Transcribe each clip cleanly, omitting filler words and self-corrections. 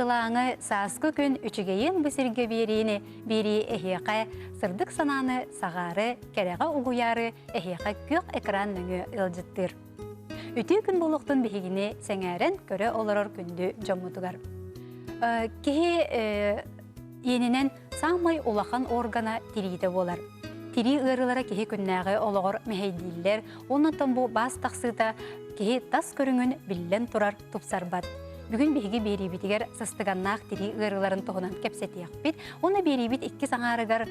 ылаңы саскы күн үчігейін бүсірге берейіні бері әхеқа сырдық сананы сағары кәреға ұғуяры әхеқа көк экран нүңі ылжыттыр. Үті күн болуқтың бігіне сәңәрін көрі олырыр күнді жомутугар. Кеге енінен саңмай улахан органа тирейді болар. Тири ырылара кеге күннәғы олығыр мәхейдейлер, оннан бұл бас тақсыда кеге тас көріңін білен тұрар тұпсарбат. Бүгін беге беребетігер састығаннақ тири ырыларын тоғынан кәпсетияқ бет, оны беребет ikki саңарығар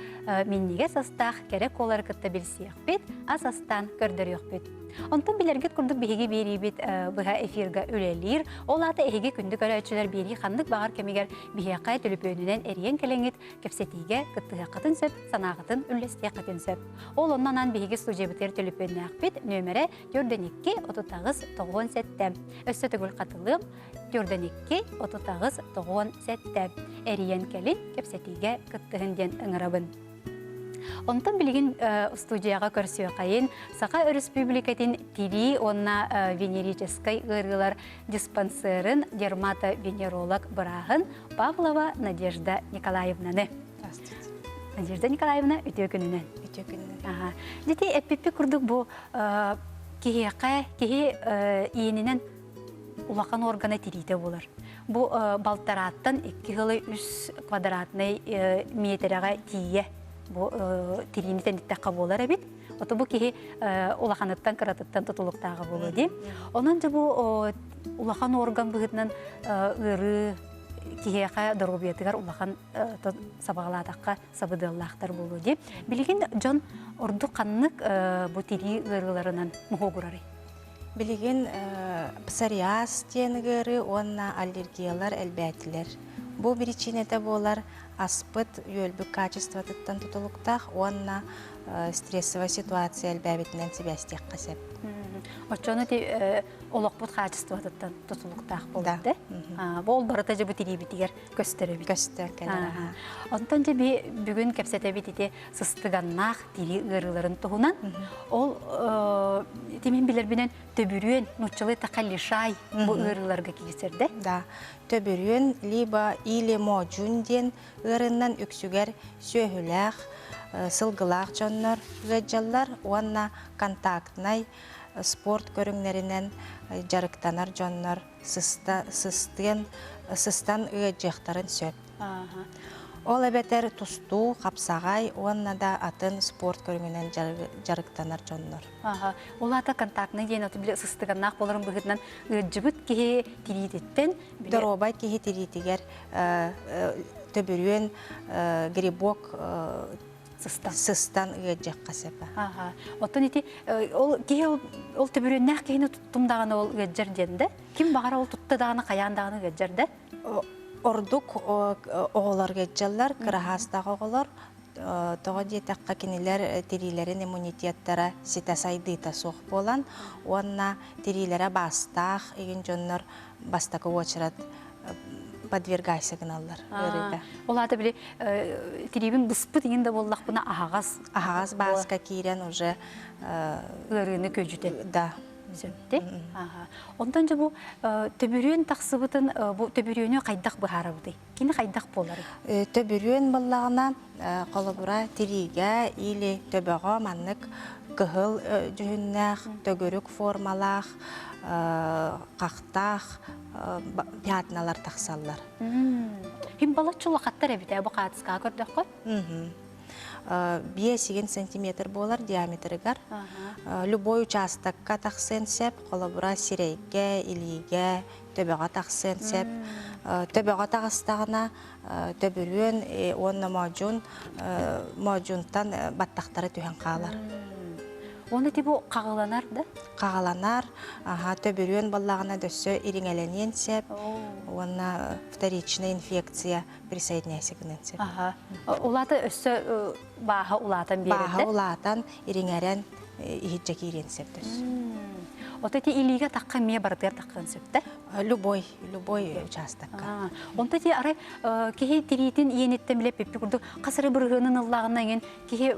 меннеге састақ керек олар күтті білсияқ бет, аз астан көрдіріяқ бет. Онтан білергет күндік беге беребет бұға эфирға өлелер, ол аты әйге күндік өләтшілер бері қандық бағар кемегер бейеқай түліп өнінен әріен кәлеңет кәпсетеге күттіға қатын сөп, санағытын үллесте қатын сөп. Ол оннан беге студиябытер түліп өнін ақбет нөмірі 4-2-39-9 сәтті. Өсті түгіл қатылым 4-2-39-9 сәтті. Әріен кәлін кәпсетеге күттігінден ұңырабын. Онтан білген студияға көрсі қайын, Сақа Республикатын тири онна венерическай ғырғылар диспансерін дермато-венеролог бірағын Павлова Надежда Николаевнаны. Здравствуйте. Надежда Николаевна, үте күнінен. Үте күнінен. Деті әппеппе күрдік бұл кеге иенінен улақан органы тириде болар. Бұл балтараттан 2,3 квадратный метрға тие. Бұл тирини тәнеттәққа болар әбет. Оты бұл кеге улақаныттан, қыратыттан тұтылықтағы болу де. Онан жа бұл улақан орган бұғытынан ұры кеге дұрғыбетігер улақан сабағаладаққа сабыдыллақтар болу де. Білген жон ұрды қаннық бұл тири ұрыларынан мұғығырары? Білген псориаз тенігері, онна аллергиялар, әлбәтілер. Бұл причинеті болар аспыт өлбік качествотыттан тұтылықтақ, онна стрессовая ситуация әлбәбетінен себәстек қасеп. Отчоны олықпыт качествотыттан тұтылықтақ болды? Бұл барыта жа бұт иребетігер көстері бит? Көстер кәлі. Онтан жа бүгін кәпсеті бететі сыстығаннақ тири ғырыларын тұғынан, ол темен білербінен төбірен, нұтчылы тақалишай бұл ғырыларға келесерді? Да, төбірен, либо или моджунден ғырынан үксігер сөйгіләқ, сылғылақ жоннар ғыджалар, онна контактнай спорт көріңлерінен жарықтанар жоннар сыстан ғыджақтарын сөп. Ол әбетер тұсту, қапсағай, онна да атын спорт көріңінен жарықтанар жоннар. Ол ата контактны дейін оты біле сыстығаннақ боларын бұғытынан ғыджыбыт кеге тиридеттен? Доробай кеге тиридігер төбірен грибок сыстан ғыджақ қасепі. Оттан еті, ол төбіреннәқ кейіні тұттымдағаны ол ғыджар деді? Кім бағара ол тұттыдағаны, қаяндағаны ғыджарды? Ордук оғылар ғыджалар, қырағастағы оғылар, тоғы детаққа кенелер тирилерін иммунитеттері ситасайдыта соқ болан, онна тирилері бастақ, еген жонлар бастақы очырат подвергайся гыналлар. Ол аты біле тирибін бұспы деген де боллақ бұна ағағаз. Ағағаз басқа кейрен уже ғырыны көжіде. Да. Ондан жа бұл төбірен тақсыбытын, бұл төбірені қайдақ бұхары бұдай? Кені қайдақ болары? Төбірен болағына қолыбыра тириге или төбіға маннық күхіл жүхіннәқ, төгірік формалақ, қақтақ, пятналар тақсалар. Хим балат чулы қаттар әбіті, бұл қатысқа көрдіқ қой? 5 сантиметр болар диаметрігар. Любой участокка тақсын сәп, қолыбыра сирейге, илиге, төбіға тақсын сәп. Төбіға тағыстағына төбірен, онна мажунтан баттақтары түйен қалар. Оны тебу қағыланар, да? Қағыланар, төбірен баллағына дөссі иріңәленен сәп, онна вторичная инфекция присоединяйсігінен сәп. Олаты өссі баға улатан береді? Баға улатан иріңәрен ихиджек ирен сәп дөс. Оты те илиге таққа ме бардығар таққан сәп, да? Любой участокка. Онта те арай кеге тиритин иенеттен білеп пеппі күрді қасыры бірғының ұллағына еген кеге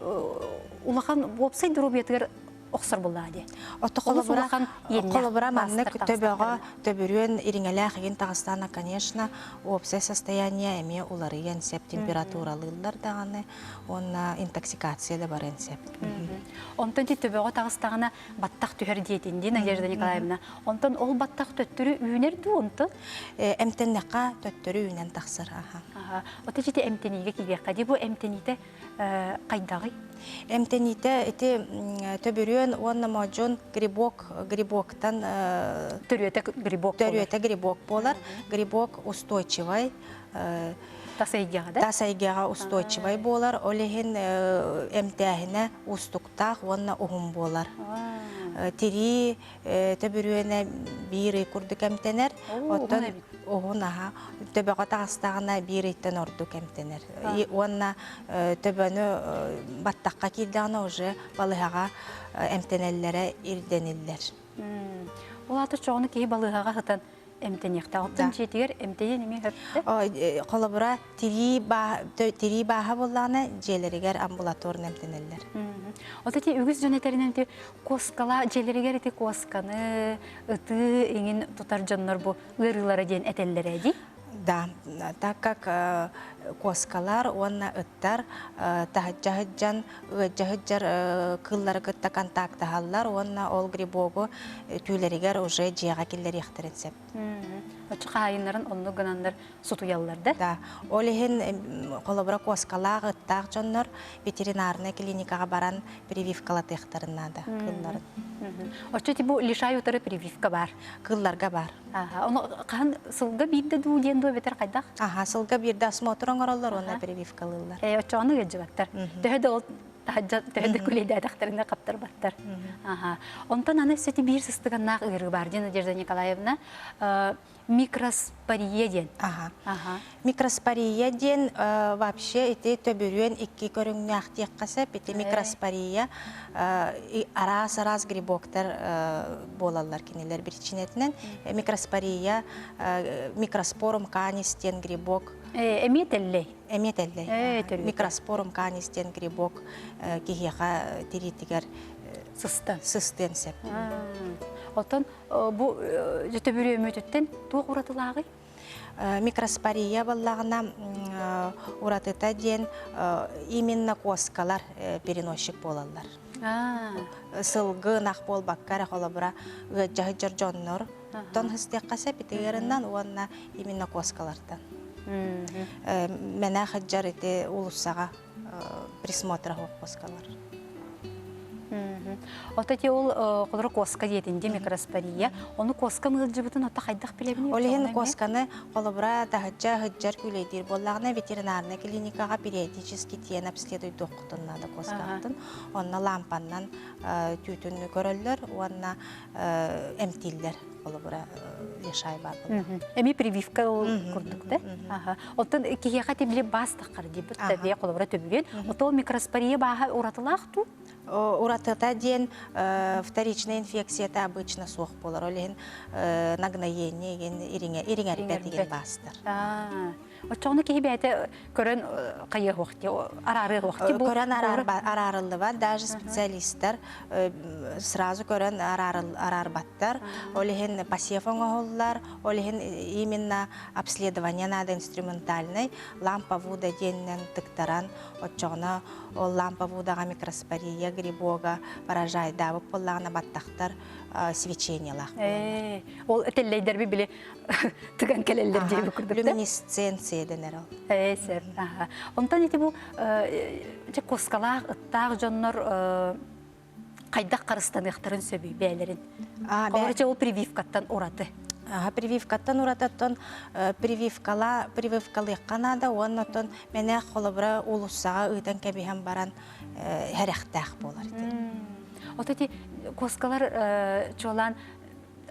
улақан опсай дұру бетігер оқсыр болады. Отто Олус улахан колобра маннык бастыр төбөгө төбүрүн иреңеле хигин Тагыстана, конечно, общее состояние эми улары янсеп температуралылар даганы, онна интоксикация да бар янсеп. Онтон ти төбөгө тагыстагына баттак түһөр диетинди Надежда Николаевна. Онтон ол баттак төттүрү үйнер ду онтон. Эмтеннека төттөрү үнен таксыр. Ота жити эмтениге кибекка ди бу эмтените кайдагы? Эмтените эти төбүрүн онна можон грибоктан Төрүөтө грибок болар. Грибок устойчивый. Тасайгага устойчивый болар. Олехин эмтәһине устуктак онна ухум болар. Тири төбүрүнө бири курдук эмтенер. Оттон оғунаға төбөға тағыстағына бір иттен орду кемтенер. Онна төбөні баттаққа келдіғына уже балығаға әмтенелері ирденелер. Ол аты çoğunu кейі балығаға ғытан әмтенекті. Оттан жетігер әмтенен еме хөпті? Қолыбыра тири баға болағына желерігер амбулаторын әмтенелер. Ота те үгіз жөнетерінен те коскала желерігер ете косканы, ыты, еңін тұтар жонлар бұл ғырылары ден әтеллері әді? Да, так как коскалар, онна ыттар, тахаджахыджан, ыджахыджар кыллары кытта контакты халлар, онна ол грибогу түйлерігер уже жияға келдер ехтерінсеп. Очы қайынларын онны гынандар сутуялларды? Да, олихин қолыбыра коскалағы ыттақ жоннор ветеринарны клиникаға баран прививкалат ехтеріннады кылларын. Очы те бұл лишай утары прививка бар? Кылларға бар. Оны қан сылға бейді дүйден дөй бетер қайдақ? Сылға бейді осмотрон оралар, оны прививкалылар. Очы оны гөджі баттар? Төхеді ол төхеді күлейді әдіқтеріне қаптар баттар. Онтан аны сөті бір сыстығаннақ ұры бар, Надежда Николаевна, микроспория ден. Микроспория ден вообще эти төбүрүен икки көрүңнү актиек касап, эти микроспория арас грибоктар болалар кинелер причинетинен. Микроспория микроспорум канис ден грибок. Эметеллей. Микроспорум канис ден грибок кихияка тиритигер сыстен сеп. Отон бу төбүрү өмөтөттен тук уратылагы? Микроспория баллагына уратыта ден именно коскалар переносчик болалар. Сылгы нах бол баккара холобура жахыжар жоннор тон хыстек касап итегеринен уанна именно коскалардан. Менә хаджар ите улуссага присмотра хок коскалар. Ота те ол қолыры коска диетінде микроспория. Оны коска мылжы бұтын ота қайдақ білебіне? Олеген косканы қолыбыра тахаджа хыджар күлейдер болағына ветеринарны клиникаға периодически тиен обследуй доқтыннады коскақтын. Онна лампаннан түйтінні көрілдер, онна әмтиллер қолыбыра лешай бар. Әме прививка көрдік, да? Оттан кейеға тебіле бастыққар дейбіт тәбе қолыбыра төбілен. Ота ол микроспория баға ұратылақ-ту? Уратыта ден вторичная инфекция это обычно сох болар. Олеген нагноение ириңәрбәт деген бастыр. Очоны кейбі әті көрін қайы хоқты, арары хоқты? Көрін арарылы бар. Даже специалисттар сразу көрін арарбаттар. Олеген посев оңғылар. Олеген именно обследование надо инструментальный. Лампа вуда деннен тықтаран. Очоны ол лампа вудаға микроспория грибога поражает. Да, бұллағына баттақтар свечениялақ. Ол әтеллейдер бі біле тұған кәлелер дейбі күрдікті? Люминесценция денер ол. Сәр. Онтан еті бұл коскалақ, ұттақ жоннор қайдақ қарыстан ұқтарын сөбей бәлерін. Қолырыча ол прививкаттан ораты. Прививкаттан урататтан прививкалы қанада, оннаттан мәне қолыбыра улуссаға ұйдан кәбейхен баран әрәқтәқ болар. Отати коскалар чолан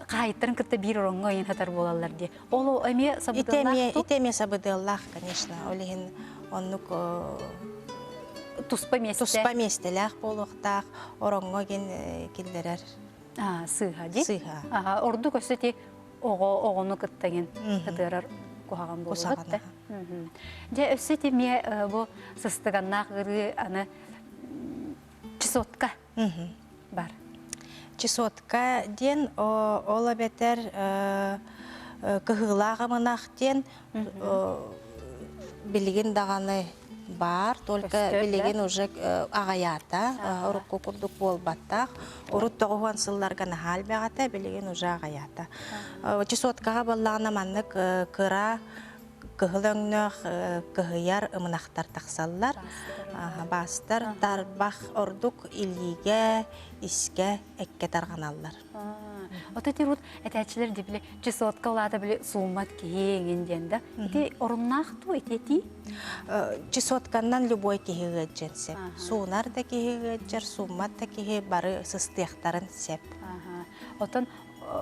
қайттарын кітті бір оңға ең хатар болалар де. Ол әме сабыдылақ? Итеме сабыдылақ, конечно. Олеген оннук туспа местеләқ болуқтақ, оңға ген келдерер. Сыға де? Сыға. Орду көсеті оғыны кіттеген кітірер қоғаған болуғыт. Де өсеті ме бұл сыстығаннақ ғыры аны чесотка бар. Чесотка ден ола бетер кыһылага мынах ден билигин даганы бар, только билигин уже агаята, урукку курдук болбаттак, урут тогуан сылларга нахал бегата, билигин уже агаята. Чесоткага баллагына маннык кыра кыһылөңнөх кыһыяр ымынахтар тахсаллар, бастар тарбах ордук илиге, иске, экке тарганаллар. Ота тирут этәчләр дибле чесотка улада биле суммат киеңенден да. Ити оруннахту итети. Чесотканнан любой киһиге дженсеп. Сунар да киһиге джер, суммат да киһи бары сыстыяктарын сеп. Отон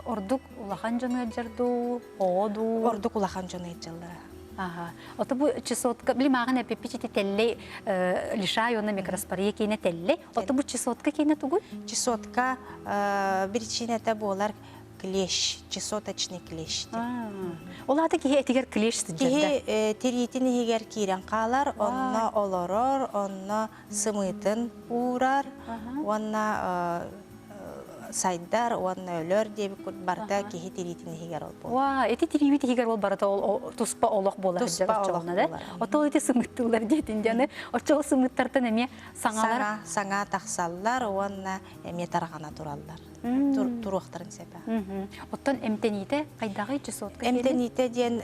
ордук улахан жаны жерду, оду. Ордук улахан жаны джеллара. Ота бу чесотка били магын эпипичити телле лишайона микроспория кейне телле. Ота бу чесотка кейне тугу? Чесотка бирчинете болар клеш, чесоточный клеш. Олады киһи этигер клеш сыджарда. Киһи теритин хигер кирен калар, онна олорор, онна сымытын урар, онна сайдар, онна өлөр деп барда киһи теритин хигер ол бол. Ва, эти терибити хигер ол барда ол туспа олох болар жолна да. Ото эти сымыттылар детин жаны. Очо сымыттартан эме саңалар. Саңа тахсаллар, онна эме таргана тураллар. Туруктарын сепе. Оттон эмтените кайдагы чесотка. Эмтените ден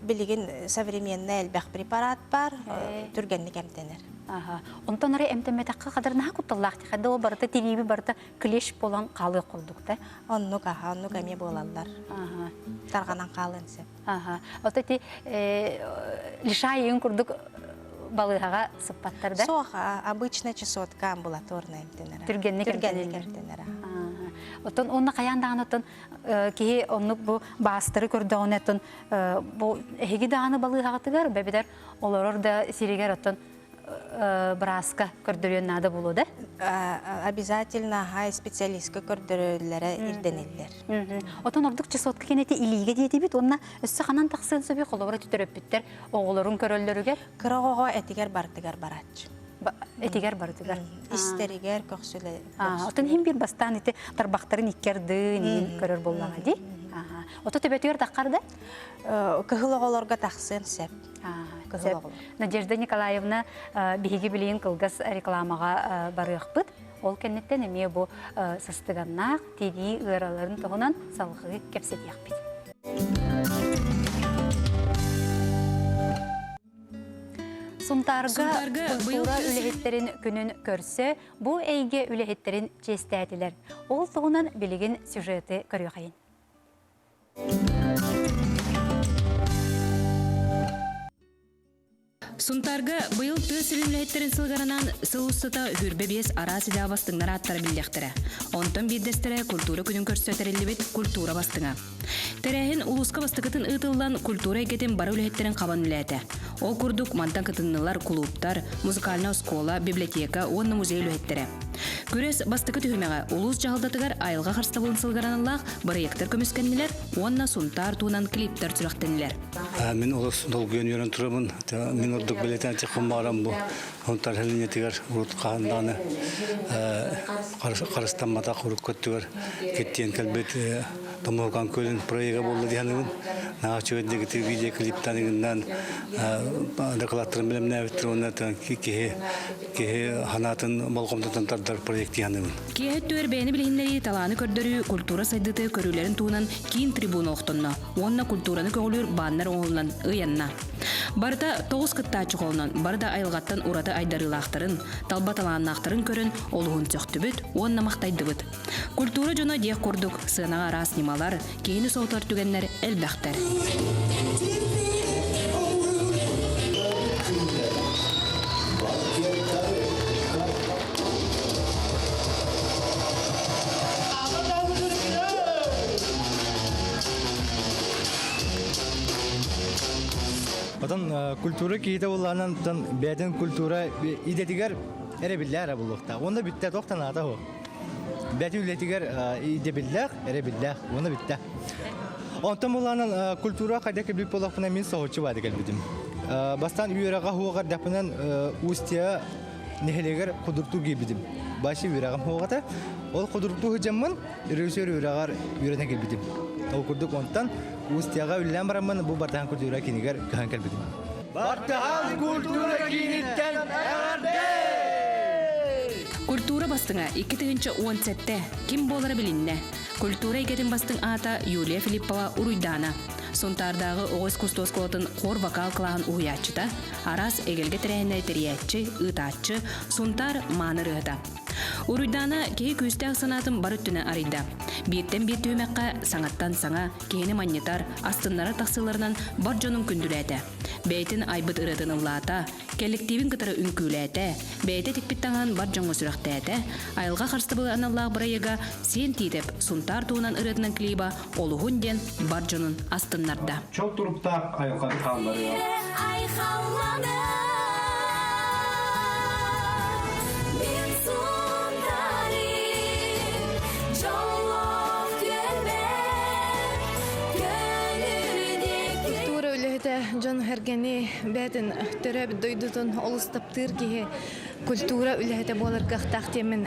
билигин современный элбэх препарат бар, түргенник эмтенер. Онтон ары эмтеметакка кадар наха кутталлахти. Хадда ол барда териби барда клеш болан калы курдук да. Оннук эме болаллар. Тарганан калын сеп. Отто ти лишайын курдук балыгага сыппаттар да? Соха, обычная чесотка амбулаторная эмтенер. Түргенник эмтенер. Оттон онна каяндаган оттон кихи оннук бу бастыры көрдөгөн оттон бу эги даганы балыгагатыгар бебедер олорор да сиригер оттон браска көрдөрүн нада болу да? Обязательно специалистка көрдөрөлләре ирденеллер. Оттон ордук чесотка кенети илиге дейти бит, онна өссө ханан таксын сөбү колобора түтөрөп биттер оголорун көрөллөрүгер. Кырогого этигер бартыгар барач. Этигер бартыгар. Истеригер көксүлө. Оттон хим бир бастан ите тарбактарын иккерди нин көрөр боллага ди. Ото төбөтүгөр таккар да? Кыһылоголорго таксын сеп. Надежда Николаевна биһиги билин кылгас рекламага барыахпыт. Ол кеннеттен эме бу сыстыганнак тири ыраларын тогунан салгы кепсетиякпит. Сунтарга культура үлехеттерин күнүн көрсө, бу эйге үлехеттерин честәтилер. Ол тогунан билигин сюжеты көрөйгәйин. Сунтарга быйыл төс үлемләһеттерин сылгарынан сылустата хүрбебес арасы да бастыңнар аттар билләхтере. Онтон биддестере культура күнүн көрсөтөрелибит культура бастыңа. Терәһин улуска бастыгытын ытылдан культура эгетин бары үләһеттерин кабан үләте. Ол курдук мантан кытыннылар, клубтар, музыкальная школа, библиотека, онна музей үләһеттере. Күрес бастыгы түһүмәгә улус жаһалдатыгар айылга харста булын сылгаранлах проекттер көмөскәннеләр, онна сунтар туунан клиптер сүрәктәнеләр. Мен улус долгын йөрен турабын. Мен ордук билетен чыккан барам бу. Онтар хәлине тигәр урут канданы. Карыстан мата курып көттүгәр. Кеттен калбет Томоган көлен проекты булды дигәнен. Начыгындагы видео клиптан докладтарын белән нәветтер ки ханатын болгомдон тардар проекты янын. Ки төөр бәйне билгеннәри таланы көрдөрү культура сайдыты көрүләрен туунан кийин трибуна октонно. Онна культураны көңүлүр баннар оңолунан ыянна. Барда 9 кытта чыголнан, барда айылгаттан ураты айдарылактарын, талбаталааннактарын көрөн олугун сөктүбүт, онна мактайдыбыт. Культура жона диек курдук, сынага рас нималар, кейини соотор түгеннер элбактар. Потом культура кейте уланан бәден культура идетигер эре билләр булыкта. Онда битте токтан ата хо. Бәден үлетигер иде билләр, эре билләр. Онда битте. Онтан уланан культура кайдак бик болакпына мен соочу бады келбидим. Бастан үйрәгә хугар дапынан устия нехелегер кудурту гибидим. башы үрағым хоғата. Ол құдырту хыжамын, режиссер үрағар үйрәтен келбедім. Ол күрдік онтан, ұстияға үллән барамын, бұл бартахан культура кинегер кыхан келбедім. Бартахан культура кинеттен әғарде! Культура бастыңа 2-10 сәтте ким болары білінне. Культура егетін бастың ата Юлия Филиппова Уруйдана. Сонтардағы оғыз кустос колотын қор вокал қылағын ұғыячыда, арас егелге тірәйіне тіриятчы, ұтатчы, сонтар маныр ұғыда. Уруйдана кей күсті ақсанатын бар үттіні арыйда. Беттен бет түймәққа саңаттан саңа, кейіні маннетар, астынлары тақсыларынан бар жонын күнділәді. Бәйтін айбыт ұрытын ұллата, коллективін кітары үнкіләті, бәйті текпеттаған бар жоңғы сүріқтәді, айылға қарсты бұл аналлағы бұрайыға сен тейдіп, сұнтар туынан ұрытынан клиба олығын ден бар жонын астынларда. Çok durupta ayıqan kalları yok. Жон хергени бәтін төрәб дойдутун олыстаптыр кеге культура үләһәтә болар гахтахтемен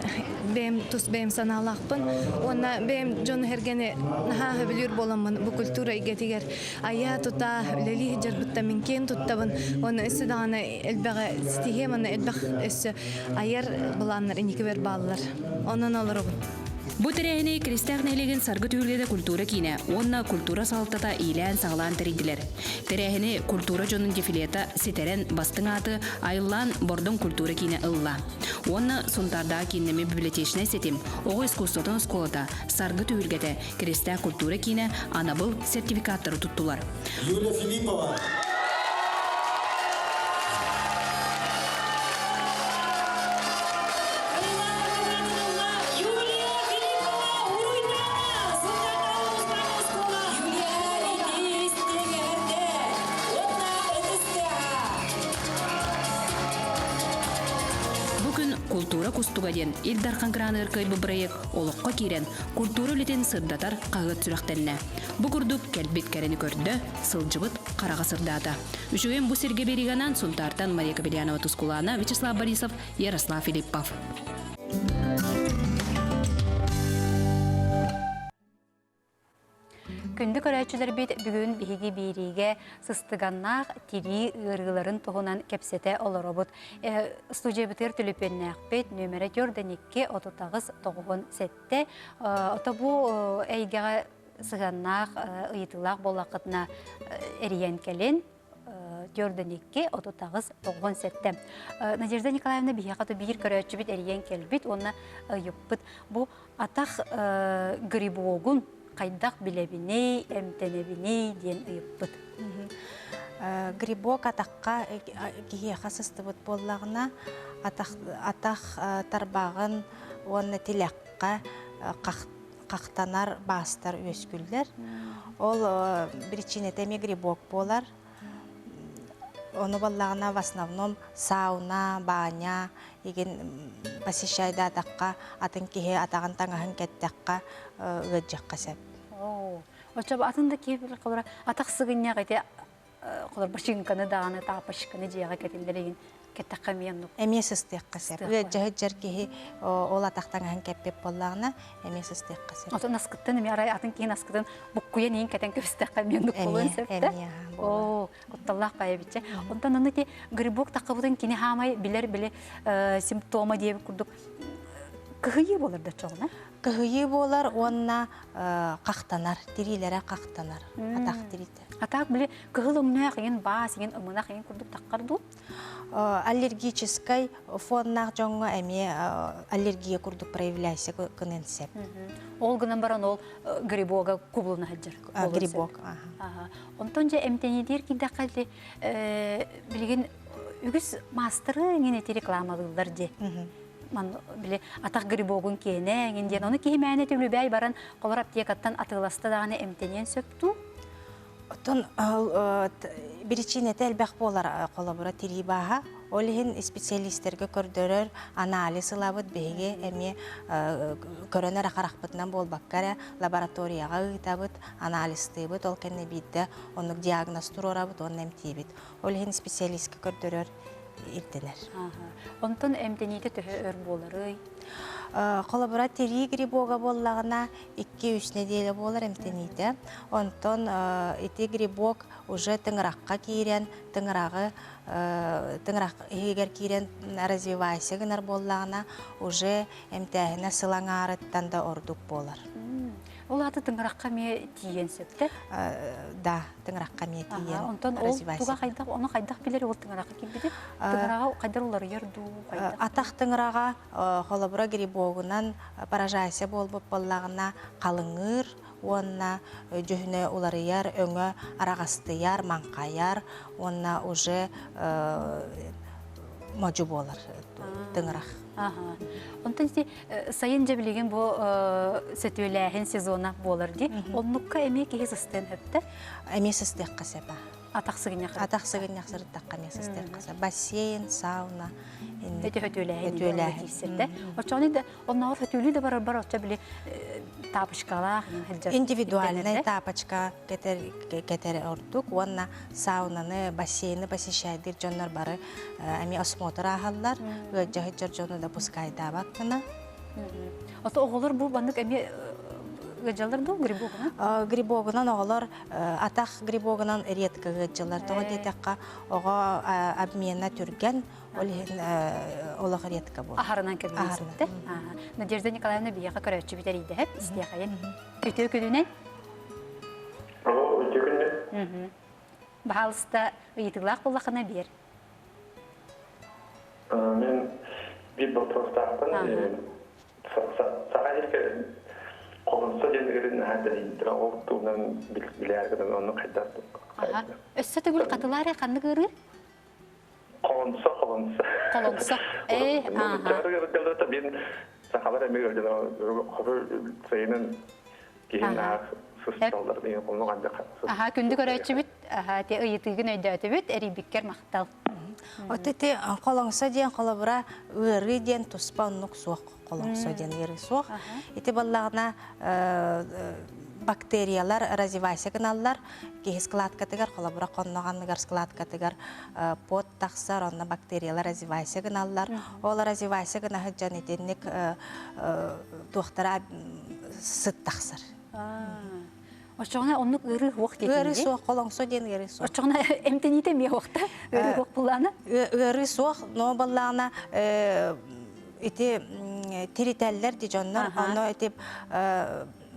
бәм тус бәм саналақпын. Онна бәм жон хергени наха билер боламын бу культура игетигер ая тута үләли җарбытта мен кен туттабын. Оны эсданы элбәгә стихеманы элбәх эс аяр буланнар иникебер баллар. Онан алырбын. Бу тирәһине крестәгнелеген саргы түйүлгәдә культура кинә, онна культура салтата илән саглан тиридиләр. Тирәһине культура жонун дефилета сетерен бастың аты айыллан бордон культура кинә ылла. Онна сунтарда кинеме библиотечне сетим, ого искусствотон сколата саргы түйүлгәдә крестә культура кинә анабыл сертификаттары туттулар. Юлия Филиппова. Культура кустугаден Илдархан Гранер кайбы проект олыққа кирен культура үлетен сырдатар қағыт сүрақтенне. Бұ күрдік кәлбет кәрені көрді, сылжыбыт қараға сырдата. Үшіген бұ серге бериганан Сунтартан Мария Кабелянова Тускулана, Вячеслав Борисов, Ярослав Филиппов. Күнді көрәтшілер бет бүгін бігі береге сыстығаннақ тири ұрғыларын тұғынан кәпсеті оларобыт. Студия бітір түліпеннәқ бет нөмірі көрденекке отутағыз тоғығын сәтті. Ота бұл әйгеға сығаннақ ұйытылақ болақытына әриян кәлен көрденекке отутағыз тоғығын сәтті. Надежда Николаевна бияқаты бір көрәтші бет әриян кәлбет, оны ұйыппыт. Бұл атақ грибогун қайдақ білебіней, әмтенебіней ден ұйыппыт. Грибок атаққа кеге қасысты бұт болағына атақ тарбағын оны тіләққа қақтанар бастар өскүлдер. Ол бірчинетеме грибок болар. Оны болағына в основном сауна, баня, посещайды атаққа, атын кеге атағын таңағын кәттіққа өджаққа сәп. Очаба атында кейбір қылыра атақ сығыння қайты қылыр бір шыңқаны дағаны тапышқаны жияға кәтіндереген кәттіққа мен нұқ. Әмес істеққа сәп. Өджағы жар кеге ол атақтаңағын кәппеп болағына әмес істеққа сәп. Атын асқыттын, атын кейін асқыттын бұққуя нең кәтен көпістеққа мен нұқ болуын сәпті. Құтталлақ бая бітче. Онтан оны те грибок таққыбыдың кені хамай білер-біле симптома дейбі күрдік. Кығıyı болар да çoğuna? Кығıyı болар, онна қақтанар, дирилері қақтанар, атақ дирейді. Атақ біле кығыл ұмына қиын бас, ең ұмына қиын күрдік таққарды? Аллергическай фоннақ жоңғы әме аллергия күрдік проявляйся күнен сәп. Ол күнін баран ол грибога кублына хаджар? Грибок. Онтан жа әмтенедер кейді қалды білген үгіз мастыры ненеті рекламалылар де. Ман биле атақ грибогун кене, инден оны кемәне төрле бәй баран қолар аптекаттан атыласты дағаны эмтенен сөпту. Тон біричине тәлбәқ болар қолабыра терибаға. Олығын специалистерге көрдірір анализ лабыт бейге әме көрінер ақарақпытынан бол баққара лабораторияға ұйтабыт, анализты бұт, ол кәне бейді, оның диагноз тұрора бұт, оның әмтей бейді. Олығын специалистке көрдірір ирденер. Онтон эмтените төһө өр болары. Колобура тери грибога боллагына 2-3 неделя болар эмтените. Онтон эти грибок уже тыңракка кирен, тыңрагы егер кирен развивайся гынар боллагына уже эмтәһенә сылаңарыттан да ордук болар. Ол аты тыңракка ме тиен сөптө. Да, тыңракка ме тиен. Онтон ол туга кайдак, оны кайдак билер ол тыңракка килбиде. Тыңрага кайдар улар ярду, кайдак. Атак тыңрага холобура грибогунан поражайся болбоп боллагына калыңыр, онна жөһүнө уларыяр, өңө арагастыяр, манкаяр, онна уже мажу болар тыңрак. Онтон сайын жабилеген бу сөтүләһен сезона болар ди. Оннукка эме кеһис истен хөптө. Эмесистек касеба. Атаксыгыня Атаксыгыня сырттакка эмесистек каса. Бассейн, сауна. Эти хөтүләһен дисетте. Очоны да оннор хөтүлү да бар оча биле тапышкалар, индивидуальная тапочка кетер ордук, онна саунаны, бассейны посещайдыр жоннор бары ами осмотр ахаллар, жахы жоржону да пускай табаккына. Ото оголор бу бандык эми гыжалар да грибогунан? Грибогунан оголор атак грибогунан редко гыжалар. Того детекка ого обмена түрген олох редко бол. Ахарынан кебесетте. Надежда Николаевна бияка көрөчү битериде хеп истияхайын. Өтө күнүнөн? Өтө күнүнөн. Баалыста ыйтыглак буллакына бер. Мен bir postaqtan sağayırken kolunsa jengerin hadalindra oktuğundan bilergiden onu kaydardık. Össe tügül katılari kandı gırı? Kolunsa. Kolunsa. Jarı ben sahalar emeği gördüm. Haber sayının giyinler sustallar diye onu kandı. Kündü göröçü bit. Te ıyıtığın öydötü bit. Eribikker maqtal. Отете колоңсо ден колобура ыры ден туспаннук суок колоңсо ден ыры суок. Эти баллагына бактериялар развивайся каналлар кеһис складкатыгар колобура конноганныгар складкатыгар пот таксар онна бактериялар развивайся каналлар. Ол развивайся кана хаджан этенник доктора сыт таксар. Очоңна оннук ыры хуак дейін. Ыры суок колоңсо ден ыры суок. Очоңна эмтените ме хуакта ыры хуак буланы? Ыры суок, но баллагына эти терителлер дижоннор, оно эти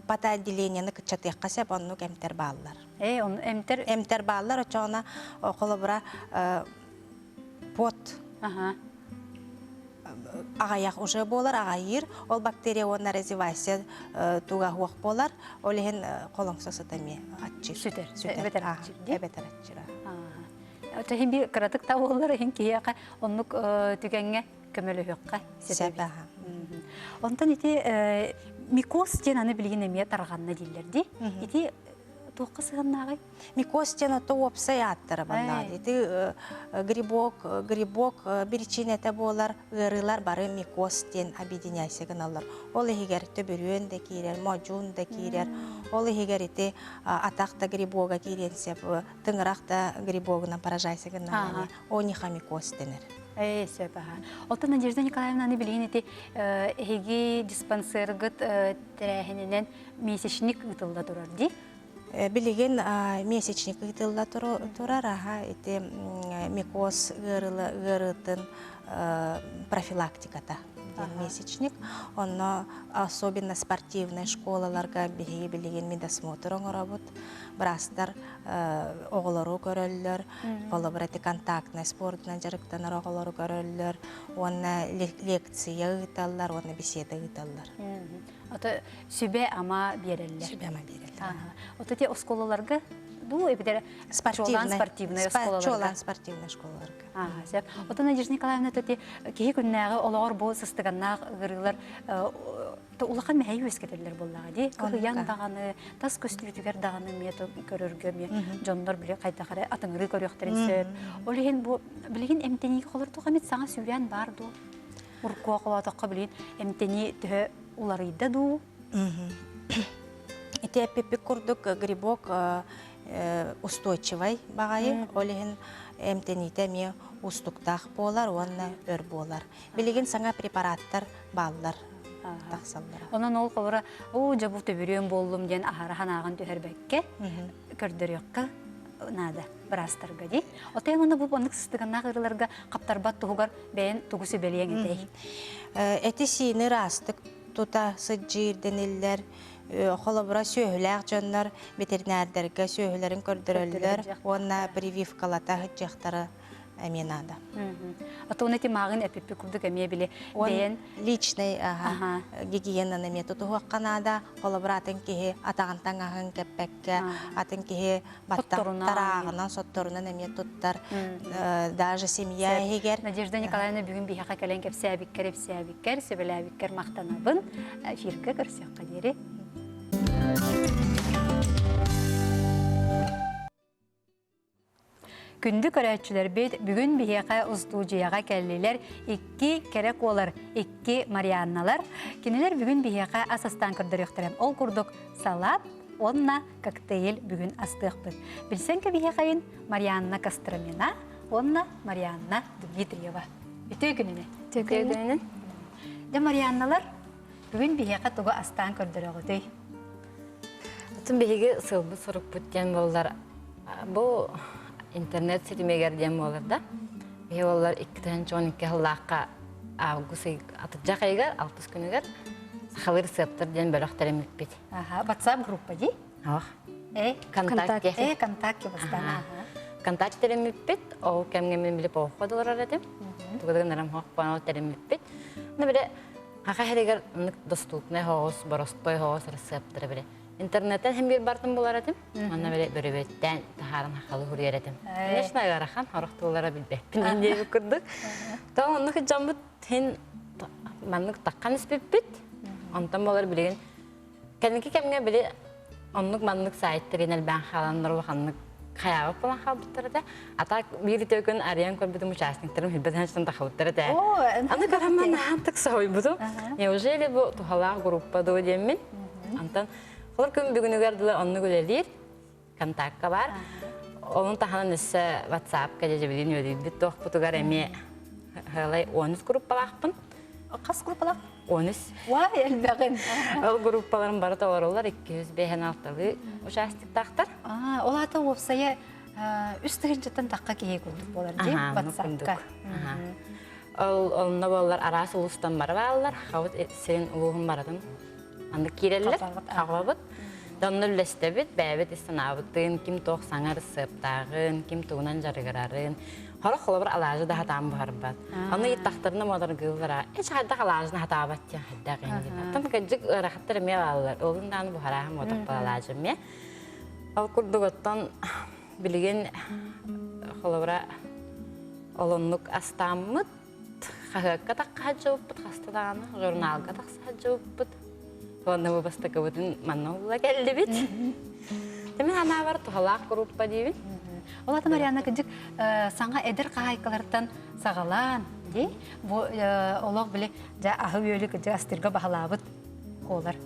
патоотделениені кычатык касап, онну эмтер баалар. Он эмтер? Эмтер баалар, очоңна колобура пот агаяк уже болар, агайыр, ол бактерия онна развивайся туга хуак болар, олеген колоңсо сытами атчыр. Сүтер, эбетер атчыр. Эбетер атчыр. Ото хин би кыратык та болар, хин кияка оннук түгенге көмөлө хөкка. Себаха. Онтан ити микоз ден аны билген эме тарганна дилерди. Ити тоққа сығаннағай? Микоз ден ото опсай аттыры баннады. Ити грибок бірчинете болар, ырылар бары микоз ден объединяйся гыналар. Ол егер төбірен де кейрер, мажун да кейрер. Ол егер ити атақта грибога кейренсеп, тыңырақта грибогына поражайся гыналар. Ониха микоз денер. Сөпаға. Олта Надежда Николаевна аны білген еті әйге диспансергіт тәрәхінінен месячник ұтылда тұрар дей? Билеген месячник ытылла турар, эти микоз гырытын профилактиката месячник. Он особенно спортивная школаларга билеген медосмотр оңырабыт. Брастар оғылару көрөллөр, полобрати контактный спортна жарықтанар оғылару көрөллөр, онна лекция ұйталар, онна беседа ұйталар. Ото сүбе ама береллер? Сүбе ама береллер. Ото те осколаларга ду эбидер спортивная школаларга? Чолан спортивная школаларга. Ото Надежда Николаевна тоте кеги күннәғы олағыр бұл сыстығаннақ ғырылар улахан мәйі өскетерлер боллаға дей. Кығыян дағаны, тас көстілітігер дағаны мето көрірге ме жондар біле қайдақары атыңыры көріқтерін сөп. Олеген білеген әмтенеге қолыр тұға мет саңа сүйрен бар ду. Ұрқуа қолатаққа білген әмтене түхі уларыйда ду. Ити әппепік күрдік грибок устойчивый бағайы, олеген эмтените ме устуктақ болар, онна өр болар. Билеген саңа препараттар баллар тақсаллар. Онан ол қобыра, жабу төбірен болдым ден ахарахан ағын төхербәкке, көрдіріққа нада бірастарға дей. Отайын оны бұл бандық сыстығына ғырыларға қаптарбат тұғығар бәйін тұғысы бәлейен етей. Әті сиіні растық тута сыджир денелер, қолабыра сөйләқ жонлар, ветеринардарға сөйлерін көрдірілер, онна прививкалата хыджақтары әменада. Аты оны темағын әпіпі күрдік әме біле бәйін. Личный гигиенаны методы хуаққанада, қолабыра атын кеге атағантан ағын кәппәкке, атын кеге баттарағынан, сотторынан әме тұттар, даже семья егер. Надежда Николаевна бүгін бейхақа кәлен кәп сәбіккер, сөбіләбіккер мақтанабын, эфирге көрсек қадері. Күнді көрәтшілер бейд бүгін бейеқа ұстуғыға кәлілер 2 керек олар, 2 Марианналар. Кенелер бүгін бейеқа асастан күрдір өқтірем. Ол күрдік салат, онна коктейл бүгін астық бұд. Білсен ке бейеқайын Марианна Костромина, онна Марианна Дмитриева. Өте күніне? Өте күніне. Де Марианналар бүгін бейеқа тұғы астан күрдір өғыдей. Бұтын бейге сылбы сұрық бүттен болдар. Бұл интернет сетімегерден болар да. Бейге олар 2-12 ғылаққа авгусы атыджақ айгар, 60 күнігер сақалыр септірден бөліқ тәремік бет. WhatsApp группа дей? Ақ. Контакте. Контакте бастана. Контакте тәремік бет, ол кәмгемен біліп оқыдылар әредім. Тұғыдығын әрім қоқпан ол тәремік бет. Оны біле, қақа хәрегер доступны хоғыз, бороспой хоғыз рецепттері біле. Интернеттен hem bir bartın bular edim. Ona böyle börübetten taharın hakalı huryer edim. Neşna garahan harıqtılara bilbek. Bilen diye bükürdük. Tamam onu ki jambıt hen manlık takkan ispip bit. Ondan bular bilegen. Kendiki kemge bile onluk manlık sahiptirine ben halanlar bakanlık kayağı falan halıptırdı. Ata bir tökün arayan körbüdüm uçasniklerim hilbeten şundan takılıptırdı. Anı karaman nahantık sağıy budum. Neujeli bu tuhala gruppa doğu demin. Ondan Olur gün bugünü gördüler, onu görelir. Kontakka var. Onun tahanın ise WhatsApp gece bilin ödeydi. Toh putugar emi halay 13 gruppalarpın. Kas gruppalar? 13. Vay elbağın. O gruppaların barı da var 205-6'lı uçastik taktar. Ola da opsaya üstügenceten takka kehe kulduk bolar değil WhatsApp'ka. Onunla bollar arası ulustan barı varlar. Havut senin uluğun baradın. Andık kireller, ağabıt. Donlu lestebit, bәbet istanabıtın, kim toq sanar sıptağın, kim tuğunan jarıgararın. Hora xolabır alajı da hatam barbat. Onu ittaqtırını modar gıldıra. Hiç haddaq alajını hatabat ya haddaq indi. Tam gıcık rahattır me allar. Oğlundan bu haraha modar alajı me. Al kurdugattan bilgen xolabıra olunluk astamıt. Xaqqa taqqa jawbut, xastadağını, jurnalga taqsa jawbut. Onda bu basta kabutun mannoğla geldi bit. Demin ana var tuhalaq gruppa diyin. Ola da Mariana kıcık sana eder kahaykalardan sağalan di. Bu olaq bile ja ahı yölü kıcık astirga bahalabıt olar.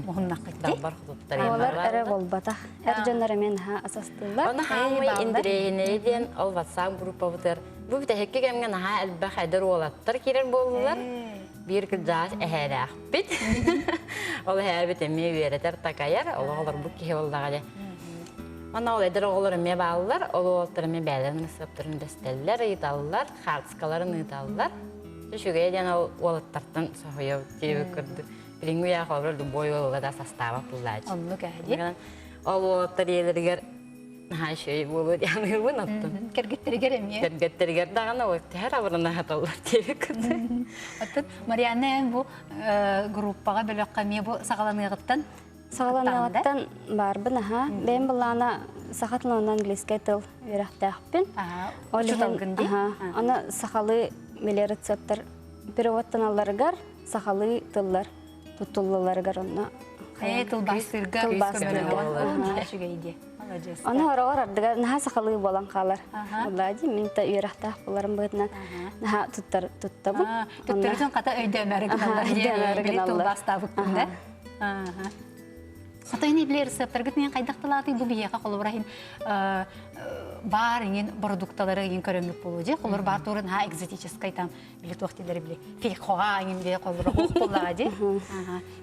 Muhunna kıcık. Olar ere bolbata. Her jonlar men ha asastılar. Ona hamı indireyine diyen ol WhatsApp gruppa budur. Bu bir de hekke gemgen ha elbaq eder olatlar kirer boldular. Bir kızcağız eherek bit. Ol her bit emi vereter takayar. Olur bu ki oldağı. Ona ol eder olur emi bağlılar. Ol otur emi beylerini saptırın desteller, yıdallar, harskalarını yıdallar. Şuraya diyen olatlardan soğuyor diye kırdı. Bilingu ya kavralı boy oldu da sastava pullar. Onu geldi. Ol otur yerler ha şey bulur yani bunu attım. Kergetleri geremiyor. Kergetleri gerdağına vakti her avırına hatallar diye kırdı. Atın Mariana bu gruppaga böyle kamiye bu sağlanığıttan Sağlanağıttan barbın ha. Ben bulana saxatlığından İngilizce tıl öğrettiğim. Uçutalgın değil. Ona saxalı mele reseptler perivattan allargar, saxalı tıllar, tutullulargar ona. Tıl bastırga. Tıl bastırga. Onu hora ardıga naha saxalı bolan qalar. Vallahi men ta öğrettiğim bularım bıtnan. Naha tuttabı. Tuttursan qata öydəmərigin Allah. Biri tıl bastabıqında. Атайын билер рецепттер гитнен кайдакталаты бу бияка колбарахин бар ingen продуктлары ingen көрөмүк болу же колор бар турун ха экзотический там били тохтилер били фихоа ingen де колбара боллага же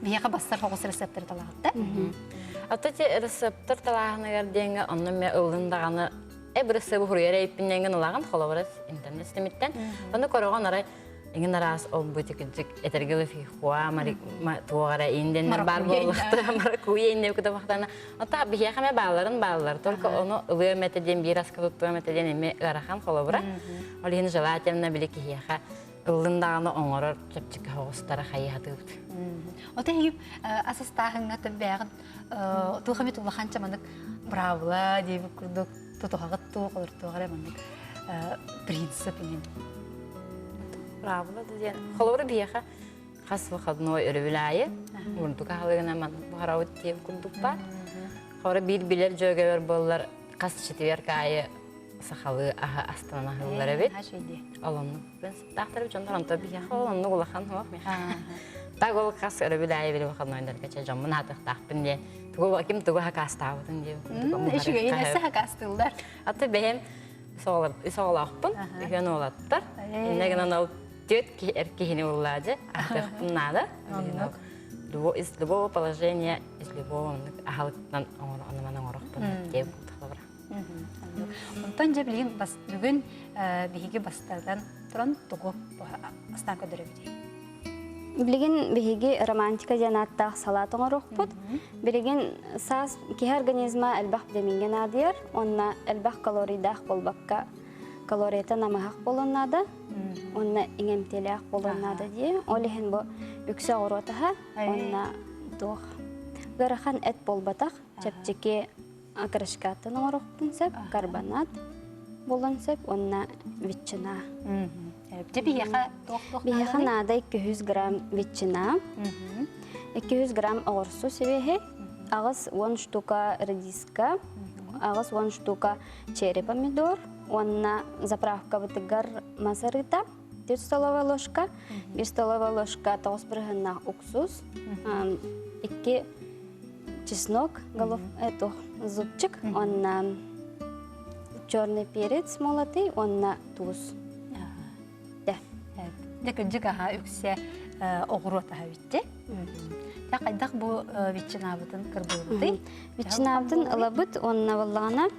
бияка бастар хогус рецепттер талагатта Атати рецепттер талаһынагар деңе онны ме ылдындаганы бир рецепт хурьяра иппиннен улаган холобарас интернет системиттен. Аны корогон арай ingen нарас ол бутикжик этергеле фихоа мари тугара инден бар боллукта маракуя инде кутабактана. Ата бияка ме баллар только оны ылы методен бир раскалыптуу методен эме гарахан холобара. Ол ин желательно билики хияка ылдындаганы оңорор чепчик хогустара хайятып. Ота хип асастахыңа табягын тухамет улаханча мандык бравла деп курдук тутугагат тугулар тугара мандык принцип ин. Бравла деген холора бияха хас вакытной өрөбүлайы. Мурдука халыгына ман бахаравыт деп курдук бар. Хора билер жөгөбөр боллар кас четверкайы сахалы аха астана хыллары бит. Алонну принцип тахтырып жондар анта бияха алонну улахан хок меха. Тагол кас өрөбүлайы били вакытнойдар кече жомун атык тахпын де. Тугу ким тугу хакастабытын деп. Эшиге инесе хакастылдар. Аты бем соолақпын, үйен олаттар. Иннеген анау тет эркихини уллади, ахтықпын нада. Из любого положения, из любого ахалықтан оныманың орықпын деп құлтықлабыра. Онтан же білген бүгін бейге бастардан тұран тұғы астан көдірі бейді. Билеген биһиги романтика жанаттах салатын орохпут. Билеген сас ки организма элбах деминген адыр, онна элбах калоридах болбакка калориета намахак болоннада, онна иңемтелях болоннада дие. Олихен бу үксө оротаха, онна тух. Гарахан эт болбатах, чепчеке акрышкатын орохпун сеп, карбонат болон сеп, онна ветчина. Бияха нада 200 грамм ветчина, 200 грамм огурсу себехе, агыс 10 штука редиска, агыс 10 штука черри помидор, онна заправка бытыгар масарыта, 4 столовая ложка, 1 столовая ложка тоғыз уксус, 2 чеснок, голов, зубчик, онна черный перец молотый, онна туз. Декенжик аха үксе оғырот аха битте. Так айдақ бұл ветчинабытын кырбылыты. Ветчинабытын ылабыт, онна боллағана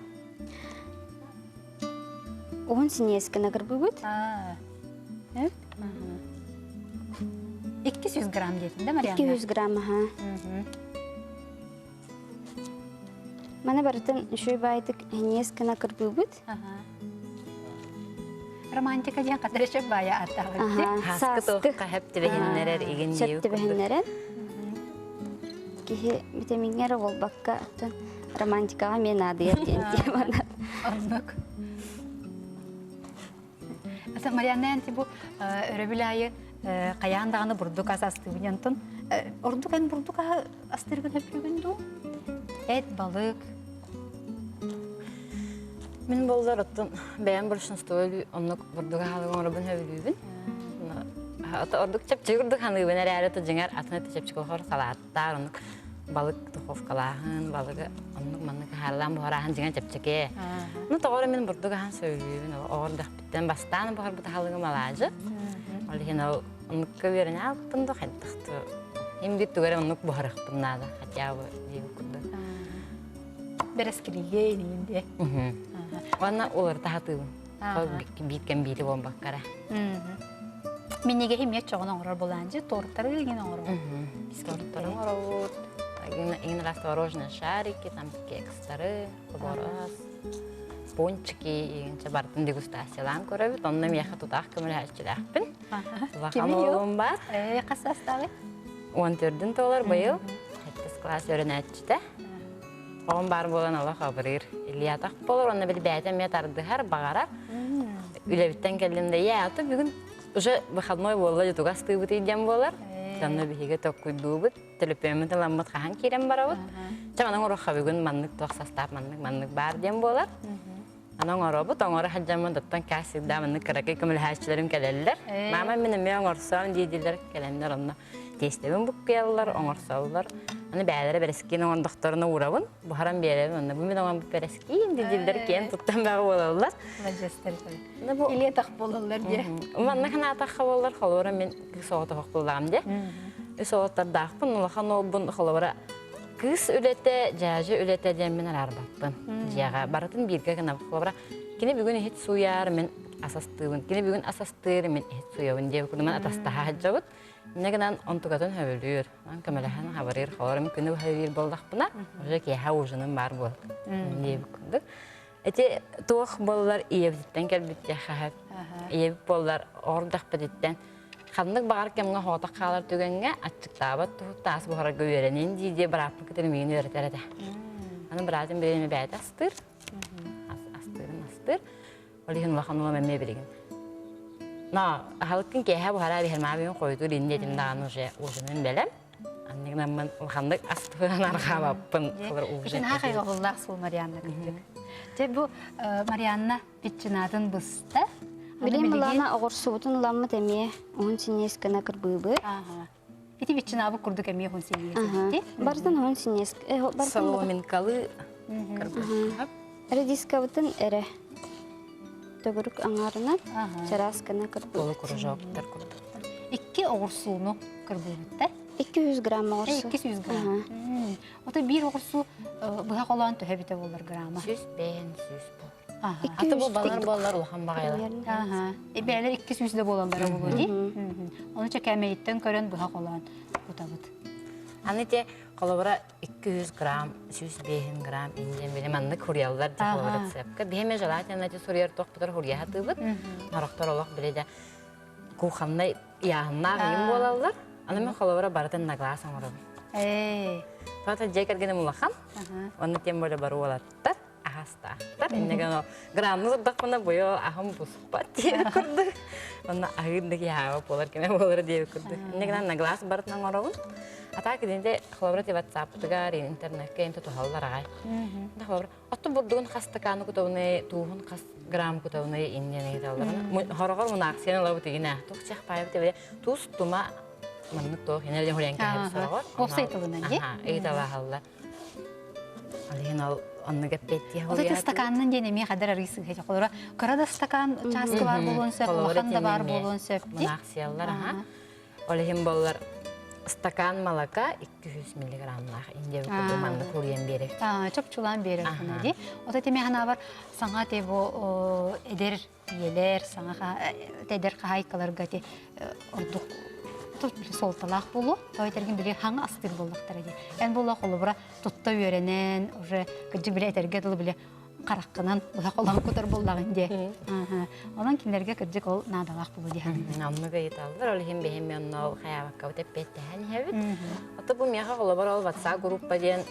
10 синескіна кырбылыт. 200 грамм дейтін, да, Марианна? 200 грамм, аха. Мана барытын үшөй байтык синескіна кырбылыт. Романтика деген қатыр өшіп бая аттағы. Хаскы тоққа хәптібәхінлерер еген деу. Хәптібәхінлерер. Кихи витаминлер ол баққа романтикаға мен ады ертен бана. Орнық. Марианна әнті бұл өрөбілайы қаяндағаны бұрдық асасты бінентін. Ордық ән бұрдық астырғын өпілгінді? Әт, балық. Мен болдар оттun бәйін бұршынстығы онық бұрдығы халығын орабын өбілуібін. Ордық чепчі күрдік ханығыбын әрі әрі тұжыңар атын әті чепчі қолғыр салаттар, онық балық тұховқалағын, балығы онық манық харылан бұғарағын жыңар чепчіке. Тоғыры мен бұрдығы хан сөйлуібін, оғырдық біттен бастан бұғыр бұты халығым алажы. Олығын оныққа берін алыппынды қайдықты. Ең бүт түгәрі онық бұғырықпын нады, қатиябы дейбі күрді. Берескіліге енейінде. Оны олар тағатығын. Биткен бейті болын баққара. Мен неге хемет çoğun оңырар боланжы, торттары деген оңырар. Торттары оңырар. Ең раз творожные шарики, там кекстары, куборос, пончики, егенше бардың дегустациялан көрөбіт. Онны меха тұтақ көмір әшчіләқпін. Лақан олым бар. Қасы астағы? 14 доллар бұйыл. Әттіс класс өрін әтчіті. Оғын бар болан Allah қабырыр. Ильятақ болыр, оны білі бәйтен мет ардығар, бағарар. Үләбіттен келдімде, яты бүгін уже выходной болы жұтуға стығыт еден болар. Жанны бігеге тоқ күйду бұд, телепементі ламбыт қаған керен бара бұд. Жаңаның ұрыққа бүгін маннық тоқ састап, маннық бар ден болар. Аның ұры бұд, оңыры хаджамын дұттан кәсігда маннық қырақы көміл хәшчілерім келелілер. Мама менің мен оңырсам дейділер келендер онына. тестебін бұққиялылар, оңырсалылар. Аны бәлері бәрескейін оңын доқторына ұравын, бұхаран бәребін, оны бұмен оңын бәрескейін деділдер кейін тұттан бағы болалылар. Иле тақ болалар де. Манна қана атаққа болалар, қолуыра мен кіс оғыта қоқтылдағым де. Үс оғыттарды ақпын, ұлақан олбын қолуыра кіс үлеті, жағы үлеті ден мен арбаппын. Жаға баратын бірге қана қолуыра. Кені бүгін ехет суяр мен асастығын, кені бүгін асастығыр мен ехет суявын деп күнімін атастаға жабыт. Негенан онтугатын хөвөлүр. Ан камелахан хабарыр холорым күнү хавир болдакпына. Уже ки хаужынын бар бол. Деп күндүк. Эти туох боллар иевден келбит яхап. Иев боллар ордак бедеттен. Хандык багар кемге хотак калар түгөнгө ачыктабат тас бухара гөөренин диде барапын кетер мени өретерде. Аны биразын биреме бәйт астыр. Астыр. Олихин лаханула меме билген. На, халкын кеһә бухара бихермабын койду линнедин даган уже ужунун белем. Аннигнан мен хандык астыган арга баппын кылыр ужун. Ишин хакыйга буллак сул Марианна кеттик. Те бу Марианна питчинадын бысты. Билем лана огорсубутун ламма темие, он синескана кырбыбы. Ага. Ити питчинабы курдук эмие хон синести. Бардан он синеск. Соломинкалы кырбы. Редискабытын эре. Төгүрүк аңарынан чараскана кырбы. Болу кружоктар курду. 2 огурсууну кырбыбытта. 200 грамм огурсу. 200 грамм. Ота бир огурсу быга колан төһөбүтө болор грамма. 100 бен 100 бол. Аты бу балар улахан багайлар. Ага. Бәлер 200 дә болалар булу ди. Оны чакамейттен көрөн быга колан утабыт. Аны те колобра 200 грамм, 105 грамм инден белем анны курьялар деп колобра рецептка. Беме желательно те сурьер тохпутар хурья хатыбыт. Нарактар олак биледе. Куханна яһна гым болалар. Аны мен колобра бардан наглас амырым. Фата жекергене мулахан. Аны тем боле бару болаттар. Ахастар. Иннеген грамны дакпына бою ахым буспат деп курду. Аны агындык ява болар кеме болар деп курду. Иннеген наглас бардан амырым. Атак динде хлобрати WhatsApp-тыгар интернетке энте тухалларагай. Да хлобра. Отто бурдугун хастаканы кутауны, тугун хас грамм кутауны индене даллар. Хорогор мунаксен лабы тигине. Тохчах пайбы тебе туз тума манны тох энерден хуренке сорогор. Оксайтылынан ди. Эйтала халла. Алинал анны гаппетти хурия. Ота стаканнын денеме кадар арыйсы хеже колора. Карада стакан часкы бар болонсөп, улаханда бар болонсөп ди. Мунаксияллар Олехим боллар стакан молока 200 миллиграммлах инде кудуманды курьен берек. Чопчулан берек ди. Ота теме хана бар саңа те бу эдер биелер, саңа тедер хайкаларга те ордук тут солталак болу. Тойтерген биле хаңа астыр болдуктар ди. Эн болла колубра тутта үйренен, уже кыжы биле этерге дылы биле караккынан буга колан котор боллагын де. Онан киндерге кыжык ол надалак болу ди. Намны гайталдар олхим бехем онно хаябакка өтеп беттен хебит. Ата бу меха колобар ол WhatsApp группа ден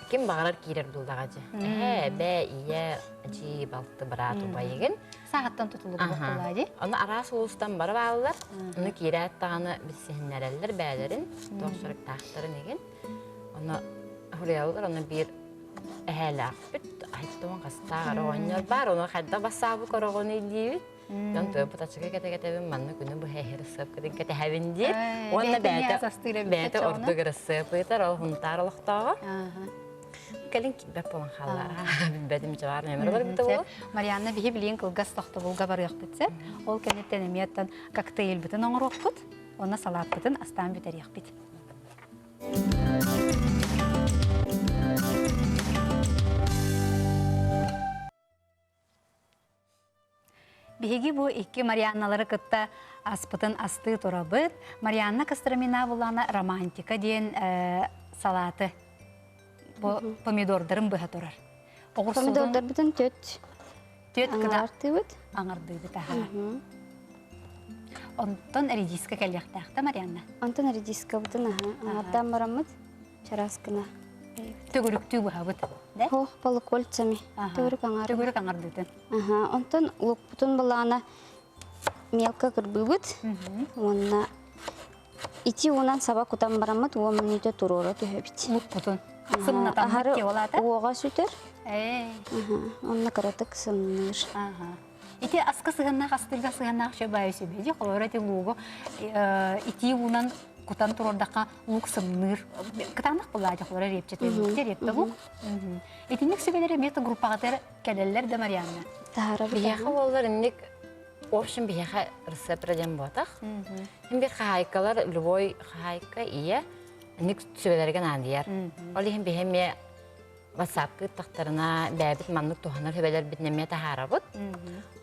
ким багарар кирер булдагачы. Бе ие жи балты барату байыгын. Сагаттан тутулуп болду ди. Аны арас улустан барып алалар. Аны кирәт таганы бисеннәрелләр бәләрен, тохсырык тахтарын еген. Аны хурыялар аны бир әһәлә бит айтуан кастагар оннор бар оны хадда басабы корогоны дибит. Ян төп тачыга кете манны күнү бу хәһәрсәп кеден кете хәвинди. Онна бәте ордуг рәсәп итәр ал хунтарлыктагы. Калин кибәп болан халлар. Бәдим җавар нәмер бар бит ул. Марианна бихи билин кылгас тахта булга бар як битсә, ол кенеттен эмияттан коктейль битен оңрок бит. Оны салат битен астан битер як бит. Биһиги бу икки Марианналары кытта аспытын асты турабыт. Марианна Костромина булана романтика диен салаты. Бу помидордарын быха турар. Помидордар бүтін төт аңартыбыт. Аңардыбыт аха. Онтон редиска кәлияқтақта Марианна. Онтон редиска бүтін аха. Аңардан барамыд чараскына. Төгүрүктүү быха быт. Хох балы кольцами. Төгүрүк аңар. Төгүрүк аңардытын. Онтон лук бүтін балана мелка кырбыбыт. Онна ити онан саба кутан барамыд. Уа мүніте турора төһөбит. Лук бүтін. Сымнатан бітке олады? Оға сүтер. Онна каратык сымныр. Ити аска сыгыннақ, астырға сыгыннақ шөбайы сөбеді. Қолора те луғы ити унан кутан турордака лук сымныр. Кытанак булла жаклары репчетер репте бу. Этинник сөбелери мета группагатер келелер де Марианна. Тахара Бияха болар инник общем бияха рецептрден ботах. Хим хайкалар любой хайка ия инник сөбелерген андияр. Ол хим бихеме WhatsApp тахтарына бәбит маннык туханар хөбелер битнеме тахарабыт.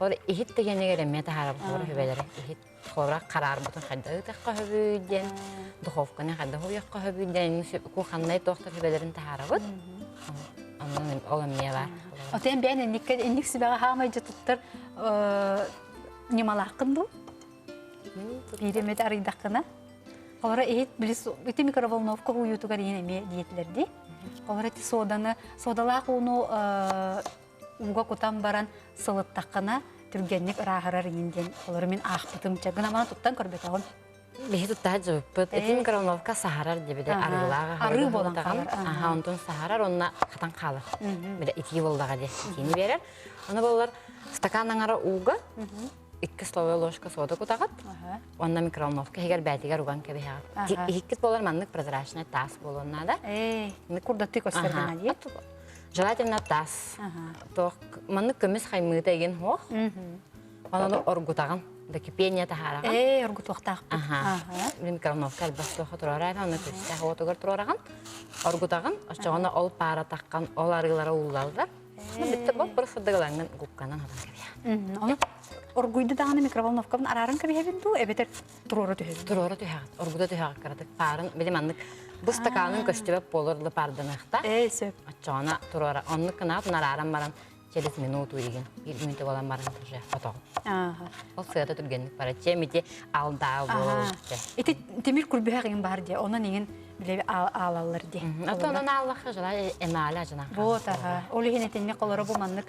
Ол ихит дегенеге реме тахарабыт ол хөбелер. Ихит хора карар бутун хадда тахка хөбүден. Духовканы хадда хөбөккө хөбүден куханнай тохтар хөбелерин тахарабыт. Анын оламия бар. Отен бен инник сибага хамай жытыттыр немалакынду. Биремет арыдакына. Олара ихит билис ити микроволновка уютугар ене диетлерди. Олар содалақ уну уға кутан баран сылыттаққына түргеннік рағырар енден. Олар мен ақпытым чагын амана туттан көрбет ағын. Бехи туттаа жөппіт. Эти микроволновка сахарар дебеде арылаға. Ары болан қалар. Онтон сахарар, онна қатан қалыр. Беде ити болдаға де итini берер. Оны болар стаканыңара уға 2 столовая ложка сода кутағат. Онна микроволновка хегер бәтігер уған кәбе хағат. Хиккет болар маннык прозрачный тас болуына да. Курдатты көстерден әдейт? Желательно тас. Маннык көміз қаймыты еген хоқ. Оны оргутағын. Да кипение тахара. Оргутуқтақ. Микроволновка әлбәстіғі тұрарайын. Оны көстіғі отығыр тұрараған. Оргутағын. Ашчағына ол пара таққан, ол арғылары ұлдалдар. Бітті бұл бір сыдығылаңын ғупқанан адам кәбе. Оны оргуйды дағаны микроволновкабын арарын кәбе хәбінду, әбетер тұроры түйәбін? Тұроры түйәғыт. Оргуда түйәғыт қарадық. Парын, білем аннык, бұл стаканын көстібіп болырлы пардынықта. Сөп. Ашчағына тұроры. Онны қынат, ұнар аран баран 50 минут үйреген. 20 минуты болан баран тұржа фотоғын. Ол сыйата түргенлік бара. Чемеде алда бол. Эти темир күрбіғағын бар де, оны неген біле алалар де. Онын аллақы жыла әмәлі ажынақ. Вот, ол еген етенне қолары бұл манлық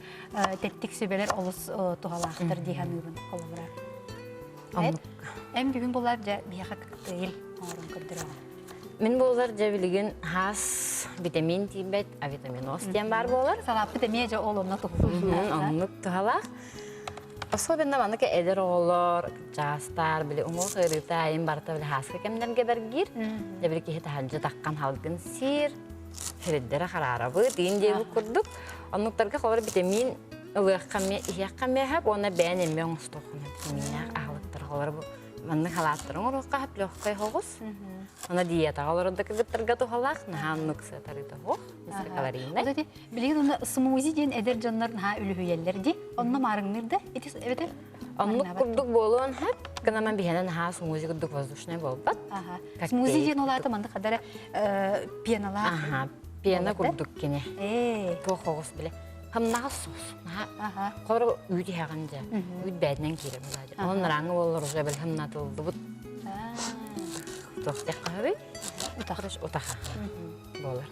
тәттік сөбелер олыс тұғалақтыр дейін үйбін қолабыра. Әм бүгін болар бияға кіқтейіл оңырын күрдірі. Мен болар жабілген хас витамин тибет, а витаминоз тем бар болар. Салапы демея жа ол онна тұғылар. Онны тұғалақ. Особенно манныка эдер олар, жастар, біле ұңыл қырыта айын барта біле хаска кемдерге бәргер. Жабілі кейті хаджы таққан халгын сир, хереддері қарарабы, дейін дейбі күрдік. Оннықтарға қолар витамин ұлыққаме хәп, оны бән ембе оңыстуқын. Витаминақ ағылықтыр қолар бұл. Манны халаттырың ұрыққа хәп лөққай хоғыз. Она диета оларында кебеттірге тұғалақ, наға нүксі тарыды хоқ, місі калорийный. Білеген оны смузи ден әдер жанлар наға үлі хүйелерді, онына марыңнырды, әбетер? Онны күрдік болуын хәп, кінаман бігені наға смузи күрдік воздушный болбат. Смузи ден олаты манды қадары пеналар? Пена күрдік кене. Тоқ хоғыз біле. Хам наға соус, наға қоры үйді хағанды, үйді бәдінен керім олады. Оның раңы олар ұжа біл хам натылды бұд. Тоқтақ қағыры, ұтаға болар.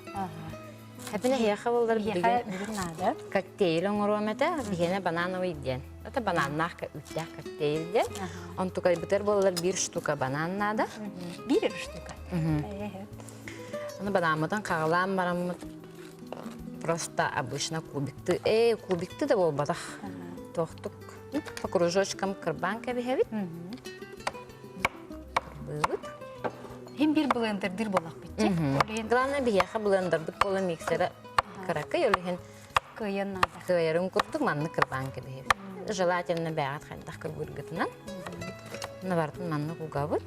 Әпіне хияқа болар білген коктейл оңыру әмәті, бігені банановый ден. Это бананнақ үттәқ коктейл ден. Он тұқа бұтыр болар 1 штука бананнада. 1 штука? Оны банамыдан қағылан барамыд. Просто обычно кубикты. Кубикты да бол бадақ. Тоқтық. По кружочкам кырбанка бігевит. Кырбығыт. Hem bir blenderdir bolaq bitecek. Главное бияха блендердік болы миксері кыракы, еліген күйерін күрдік манны кырбанка бігевит. Желательно бәғат қайдақ кырбыргытынан. Навартын манны қуғабыт.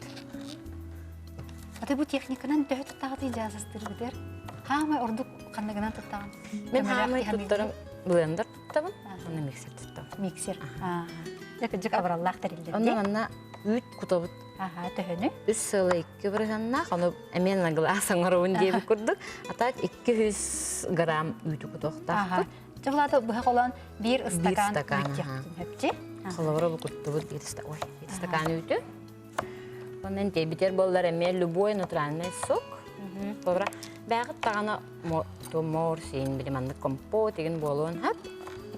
Аты бұл техниканан бәғі тұттағыды ижазыстыр бідер. Хамай ордық қандығынан тұттағын? Мен хамай тұттарым блендер тұттабын, оны миксер тұттабын. Миксер. Жүк абыраллақ тәрелдерде? Оны манна үйт құтабыт. Төхіні? Үс сылы 2 бірғаннақ, оны әмен гласан ғыруын дейбі күрдік. Атақ 200 грамм үйті құтақтақты. Жоғылады бұғақ olan 1 стакан үйті. Қолавыры бұл күттібіт 1 стакан үйті. Онын дейбітер болдар әмен любой натуральный сок. Қолавыра бәғыт тағаны мор сейін біліманды компот еген болуын хап.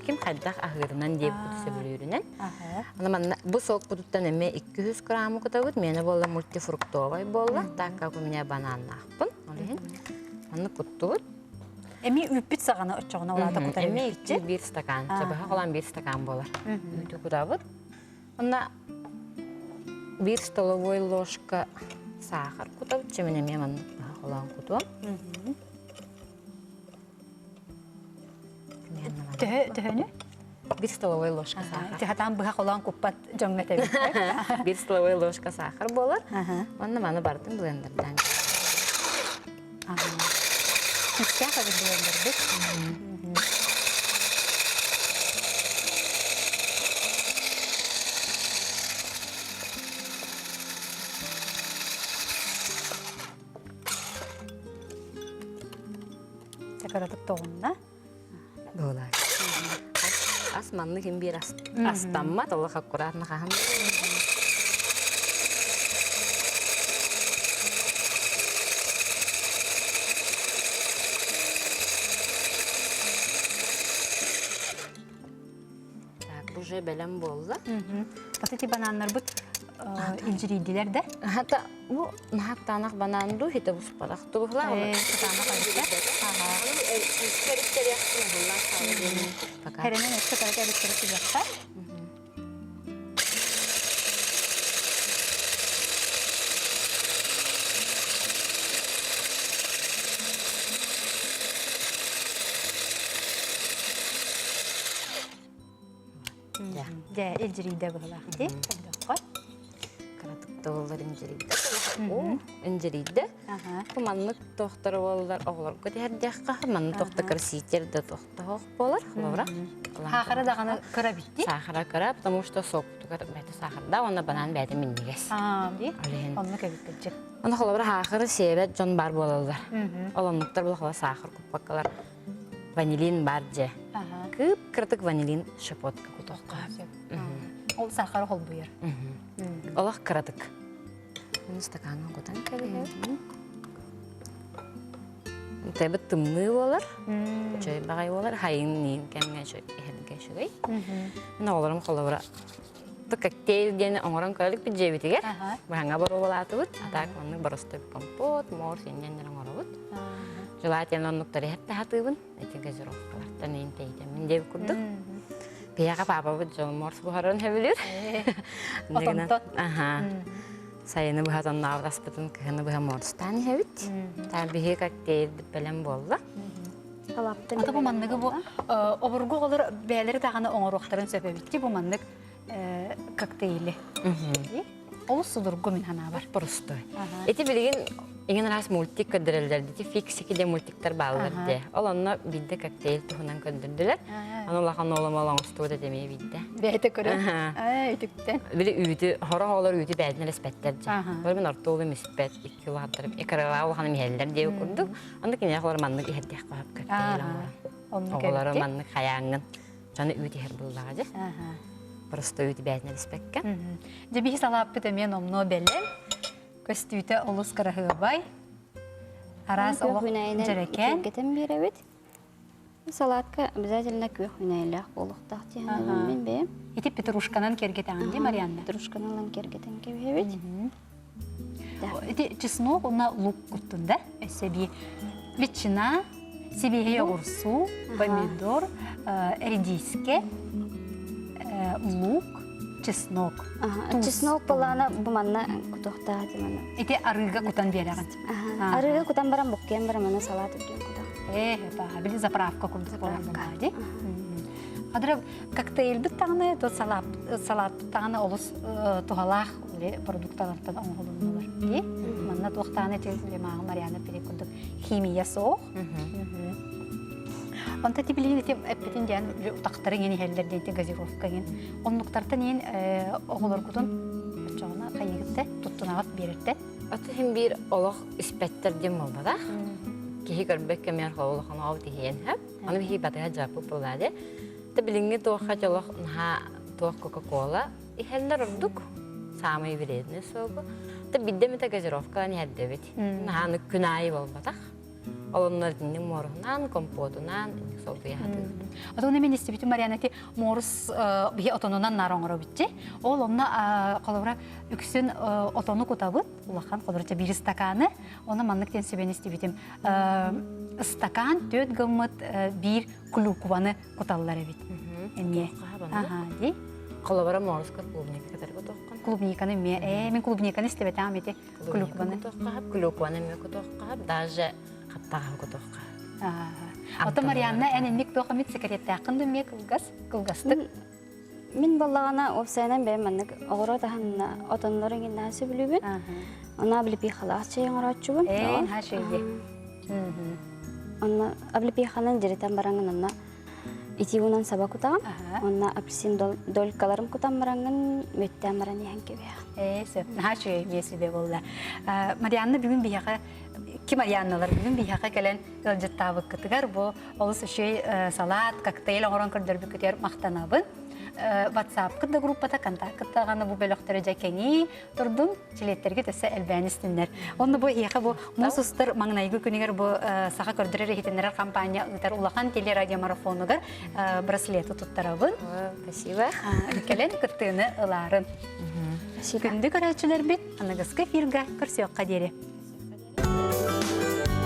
Ким қайдақ ағырынан деп күтісі білуірінен. Бұл сок бұтыттан әме 200 грамм күтабыд. Мені болда мультифруктовай болда. Так, как у меня банан ақпын. Оны күттібід. Әме үппіт сағаны ұтчағына олады күтар әме 1 стакан. Жабыға қолан 1 стакан болар. Үйті күтабыд. Онна 1 столовой ложка сахар кутап, чеменеме манны холан кутуам. Төһөнү? 1 столовая ложка сахар. Тихатан быха холан куппат жоңга тебит. 1 столовая ложка сахар болар. Манны маны бардым блендердан. Кискә хәзер блендердик. Тәкәратып тоғында. Болар. Ас манны ким бир астамма толы аккуратны хам. Так, уже белем болду. Кстати, бананнар бут инжиридилер де. Хата бу нахактанак бананду хите буспадак тугла. Herenin eski kadar erikleri sıcakta. Ya, ilciride bu halde. Karatık doğullar inciriydi. O inciriydi. Kumanlık doktoru oldular oğlar. Kötü her dakika kumanlık doktor krasiter de doktor oğlar. Oğlar. Sahara dağını kıra bitti. Sahara kıra, потому что сок tukar beti saharda, ona banan beti minniges. Değil. Onu kebitecek. Onda oğlar hahırı sebet jon bar bolalar. Olanlıklar bu oğlar sahar kupaklar. Vanilin barca. Kıp kırtık vanilin şapotka kutoqqa. Ol sahara hol buyur. Oğlar kırtık. Bunu stakanın kutan kebit. Tabi tımlı olar. Çöy bagay olar. Hayın neyin kendine şöy ehirgen şöy. Ne olarım kolabra. Tu kokteyl gene oğran koyalım bir cebitiger. Bahanga bar olatı bud. Atak onu barosta bir kompot, mor sinyen neren oravut. Jelatin onlukları hep tahtı bud. Etin gazirovkalar. Taneyin teyde min cebi kurduk. Piyaka papa bud jol mors buharın hebilir. Otonton. Aha. Sayını bu hatan navras bütün kıhını bu morstan hevit. Tabii kokteyl bilen bolla. Ata bu manlığı bu oburgu olur beyleri dağını oğuruqların söpebitti bu manlık kokteyli. Olu sudurgu min hana var. Prosto. Eti bilgin ingen ras multik ködürellerdi. Fix iki de multikler bağlar de. Olanla bilde kokteyl tuhunan ködürdüler. Anolakan olama olağıstu da demeye bilde. Beyte körü. Ütükten. Biri üyüdü, hora olar üyüdü bədinə respetlerdi. Böyle ben orta olu mispet, 2 yıl hatırım. Ekarala olağanı miheller diye kurduk. Onda ki olar manlık ihdiyaq bağıb kokteyl ama. Oğuları manlık hayangın. Canı üyüdü her bullağacı. Prosto üyüdü bədinə respetken. Cebihi salapı demeyen omno belem. Köstüte olus karahı bay. Aras olaq jereken. Geten bir evet. Salatka обязательно köy hüneyle oluqtaq diýen men bem. Iti petruşkanan kergeten di Marianna. Petruşkanan kergeten köy evet. Iti чеснок ona luk kuttunda. Sebi ветчина, себеге yoğursu, помидор, редиска, luk, чеснок. Чеснок балана bu manna kutoqta diýen. Iti arıga kutan beragın. Arıga kutan baran bokken baran mana salat diýen kutan. Били заправка курс заправка. Адыр коктейль биттаны, то салат биттаны олус тухалах продукттардан оңголунулар. Ди, манна тухтаны тезле мага Марианна перекудук химия соох. Онта тибилин тем эппетин диян утактарын ени хеллерден те газировка ген. Оннуктартан ен оголор кутун чагына кайыгытта туттунагат беретте. Аты hem bir olaq ispetler dem olbada. Ki görbek kemer hawlahan awti hen hep. Onu bir bataya japı bulade. Te bilinge toqa çalaq ha toq Coca-Cola. İheller orduk. Samay veredne soğuk. Te bidde mete gazirovka ni heddevet. Nahany günay bolbada. Onlar dinle morundan, kompotundan, soğuya hadı. Atonu men istibitim Marianati morus bir otonunan narongro bitti. Ol onna qalabra üksün otonu kutabıt, ulakan qalabra bir stakanı. Ona manlık tensi ben istibitim. Stakan töt gımmet bir kulukvanı kutallar evet. Eniye. Aha, di. Qalabra morus katılmaya kadar bu toqqan. клубниканы мен клубниканы истебетем эти клюкваны. Клюкваны мен кутоққа, даже қаптаға кутоққа. Ота Марианна эненник тохамит секреттақын дүме кылгастык. Мен баллагана овсайнан беманнык огоро таханна отоннорын гиннасы билүбүн. Она билипи халаас чейин арачубун. Ha şeydi. Она аблипи ханан диритан барангын анна итигунан саба кутагам. Она апельсин долькаларым кутам барангын мөттән баран яһан кебе. Сөп. Ha şey меси де болла. Марианна бүгүн бияга Ки Марианналар бүгүн бияга келен ылжыттабык кытыгар бу олус şey салат, коктейль орон көрдөрбү көтөр мактанабын. WhatsApp кыда группата контакт гана бу бөлөктөрө жакени турдум чилеттерге төсө элбанистиннер. Онда бу яха бу мусустар маңнайгы күнүгөр бу сага көрдөрөр хитенер компания ытар улахан телерадио марафонугар браслет туттарабын. Спасибо. Келен кыттыны ыларын. Күндү көрөчүлөр бит анагыска фирга көрсөк кадери.